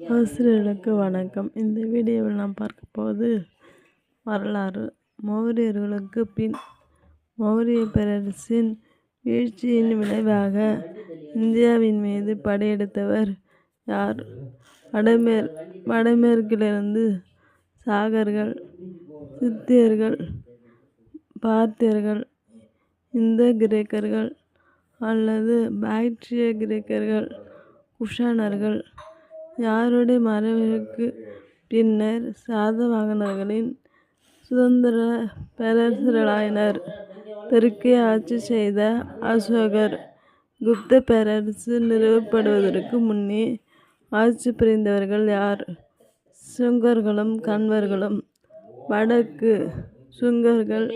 ஆசிரியர்களுக்கு வணக்கம். இந்த வீடியோவில் நாம் பார்க்க போவது வரலாறு. மௌரியர்களுக்கு பின் மௌரிய பேரரசின் வீழ்ச்சியின் விளைவாக இந்தியாவின் மீது படையெடுத்தவர் யார்? வடமேற்கிலிருந்து சாகர்கள், சித்தியர்கள், பார்த்தியர்கள், இந்த கிரேக்கர்கள் அல்லது பாக்ட்ரிய கிரேக்கர்கள், குஷாணர்கள். யாருடைய மறைவிற்கு பின்னர் சாதவாகனர்களின் சுதந்திர பேரரசர்களாயினர்? தெற்கே ஆட்சி செய்த அசோகர். குப்த பேரரசு நிறுவப்படுவதற்கு முன்னே ஆட்சி புரிந்தவர்கள் யார்? சுங்கர்களும் கன்வர்களும். வடக்கு சுங்கர்கள்,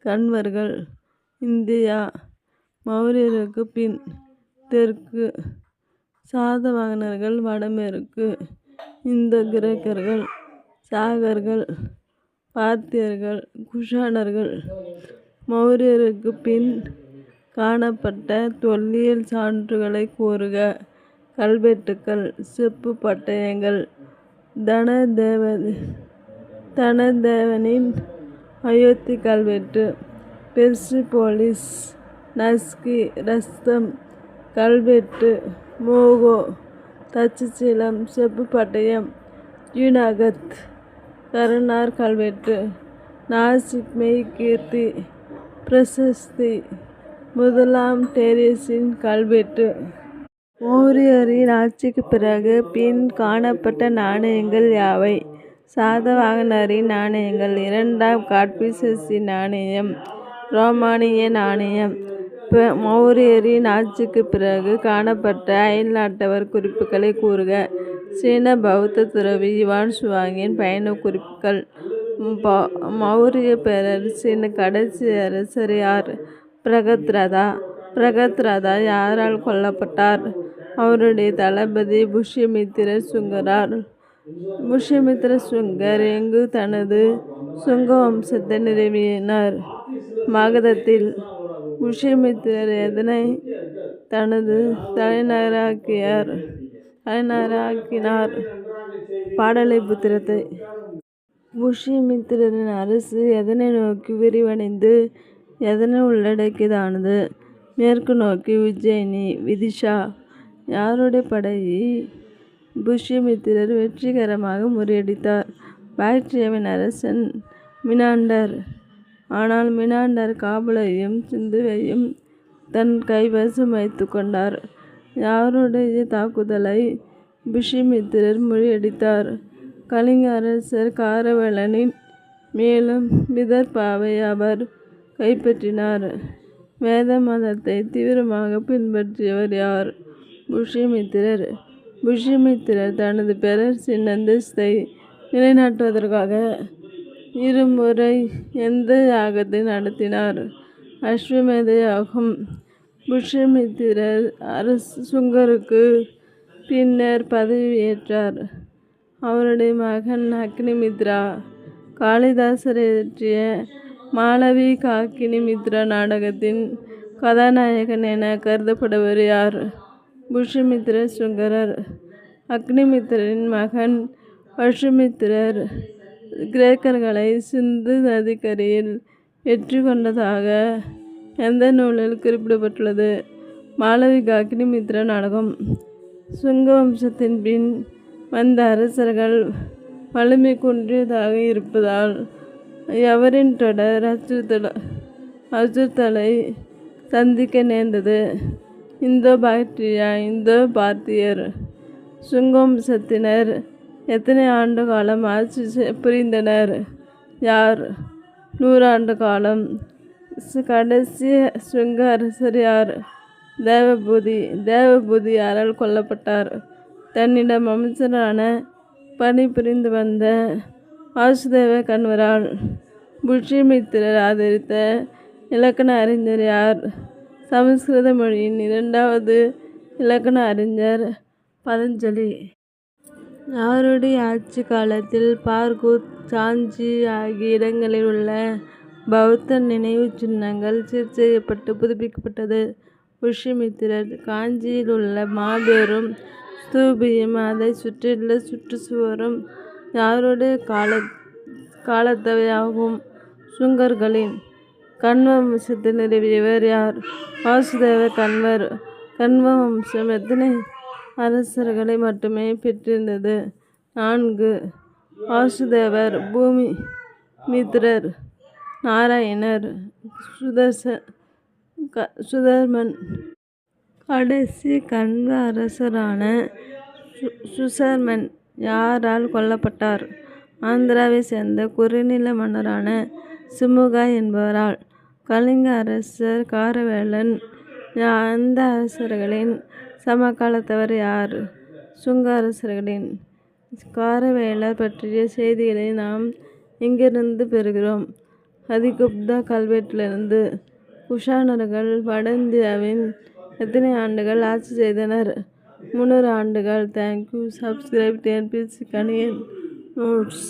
கன்வர்கள். இந்தியா மௌரியருக்கு பின். தெற்கு சாதவாகனர்கள், வடமேற்கு இந்தோ கிரேக்கர்கள், சாகர்கள், பார்த்தியர்கள், குஷாணர்கள். மௌரியருக்கு பின் காணப்பட்ட தொல்லியல் சான்றுகளை கூறுக. கல்வெட்டுக்கள், செப்பு பட்டயங்கள். தனதேவனின் அயோத்தி கல்வெட்டு, பெர்சிபோலிஸ், நஸ்கி, ரஸ்தம் கல்வெட்டு, மோகோ, தட்சசீலம் செப்பு பட்டயம், ஜூனாகத் கருணார் கல்வெட்டு, நாசிக் மெய் கீர்த்தி பிரசஸ்தி, முதலாம் டேரியஸின் கல்வெட்டு. மௌரியரின் ஆட்சிக்கு பிறகு பின் காணப்பட்ட நாணயங்கள் யாவை? சாதவாகனரின் நாணயங்கள், இரண்டாம் காட்பிசஸின் நாணயம், ரோமானிய நாணயம். மௌரியரின் ஆட்சிக்கு பிறகு காணப்பட்ட அயல்நாட்டவர் குறிப்புகளை கூறுக. சீன பௌத்த துறவி யுவான் சுவாங்கின் பயண குறிப்புகள். மௌரிய பேரரசின் கடைசி அரசர் யார்? பிரகத்ரதா யாரால் கொல்லப்பட்டார்? அவருடைய தளபதி புஷ்யமித்திர சுங்கரார். புஷ்யமித்திர சுங்கர் எங்கு தனது சுங்க வம்சத்தை நிறுவினார்? மகதத்தில். புஷ்யமித்திரர் எதனை தனது தலைநகராக்கினார்? பாடலிபுத்திரத்தை. புஷ்யமித்திரரின் அரசு எதனை நோக்கி விரிவடைந்து எதனை உள்ளடக்கியதானது? மேற்கு நோக்கி உஜ்ஜயினி, விதிஷா. யாருடைய படையை புஷ்யமித்திரர் வெற்றிகரமாக முறியடித்தார்? பாக்ட்ரியாவின் அரசன் மினாண்டர். ஆனால் மினாண்டர் காபூலையும் சிந்துவையும் தன் கைவசம் வைத்து கொண்டார். யாருடைய தாக்குதலை புஷ்யமித்திரர் முறியடித்தார்? கலிங்க அரசர் காரவேலனின். மேலும் விதர்பாவை அவர் கைப்பற்றினார். வேத மதத்தை தீவிரமாக பின்பற்றியவர் யார்? புஷ்யமித்திரர். புஷ்யமித்திரர் தனது பேரரசின் அந்தஸ்தை நிலைநாட்டுவதற்காக இருமுறை எந்த யாகத்தை நடத்தினார்? அஸ்வமேத யாகம். புஷ்யமித்திரர் சுங்கருக்கு பின்னர் பதவி ஏற்றார். அவருடைய மகன் அக்னிமித்ரா. காளிதாசர் இயற்றிய மாளவி காக்கினிமித்ரா நாடகத்தின் கதாநாயகன் என கருதப்படுவர் யார்? புஷ்யமித்திர சுங்கரர். அக்னிமித்திரரின் மகன் வசுமித்திரர் கிரேக்கர்களை சிந்து நதிக்கரையில் வெற்றி கொண்டதாக எந்த நூலில் குறிப்பிடப்பட்டுள்ளது? மாளவிகா அக்னிமித்ரா நாடகம். சுங்க வம்சத்தின் பின் வந்த அரசர்கள் வலிமை குன்றியதாக இருப்பதால் எவரின் தொடர் அச்சுறுத்தலை சந்திக்க நேர்ந்தது? இந்தோ பாக்ட்ரியா, இந்தோ பார்த்தியர். சுங்க வம்சத்தினர் எத்தனை ஆண்டு காலம் ஆட்சி புரிந்தனர்? யார்? 100 ஆண்டு காலம். கடைசி சுங்க அரசர் யார்? தேவபூதி யாரால் கொல்லப்பட்டார்? தன்னிடம் அமைச்சரான பணிபுரிந்து வந்த வாசுதேவ கன்வரால். புஷ்யமித்திரர் ஆதரித்த இலக்கண அறிஞர் யார்? சமஸ்கிருத மொழியின் இரண்டாவது இலக்கண அறிஞர் பதஞ்சலி. யாருடைய ஆட்சி காலத்தில் பார்கூத், சாஞ்சி ஆகிய இடங்களில் உள்ள பௌத்த நினைவு சின்னங்கள் சீர் செய்யப்பட்டு புதுப்பிக்கப்பட்டது? புஷ்யமித்திரர். காஞ்சியில் உள்ள மாபெரும் ஸ்தூபியும் அதை சுற்றியுள்ள சுற்றுச்சுவரும் யாருடைய காலத்தவையாகும்? சுங்கர்களின். கண்வ வம்சத்தை நிறுவியவர் யார்? வாசுதேவ கன்வர். கண்வ வம்சம் எத்தனை அரசர்களை மட்டுமே பெற்றிருந்தது? 4. வாசுதேவர், பூமி மித்ரர், நாராயணர், சுதர்மன். கடைசி கண்வ அரசரான சுசர்மன் யாரால் கொல்லப்பட்டார்? ஆந்திராவை சேர்ந்த குறுநில மன்னரான சிமுகா என்பவரால். கலிங்க அரசர் காரவேலன். அந்த அரசர்களின் சமகாலத்தவர் யார்? சுங்க அரசர்களின். காரவேலர் பற்றிய செய்திகளை நாம் எங்கிருந்து பெறுகிறோம்? ஹதிகுப்தா கல்வெட்டிலிருந்து. குஷாணர்கள் வட இந்தியாவின் எத்தனை ஆண்டுகள் ஆட்சி செய்தனர்? 300 ஆண்டுகள். Thank you. Subscribe TNPSC Kaniyan notes.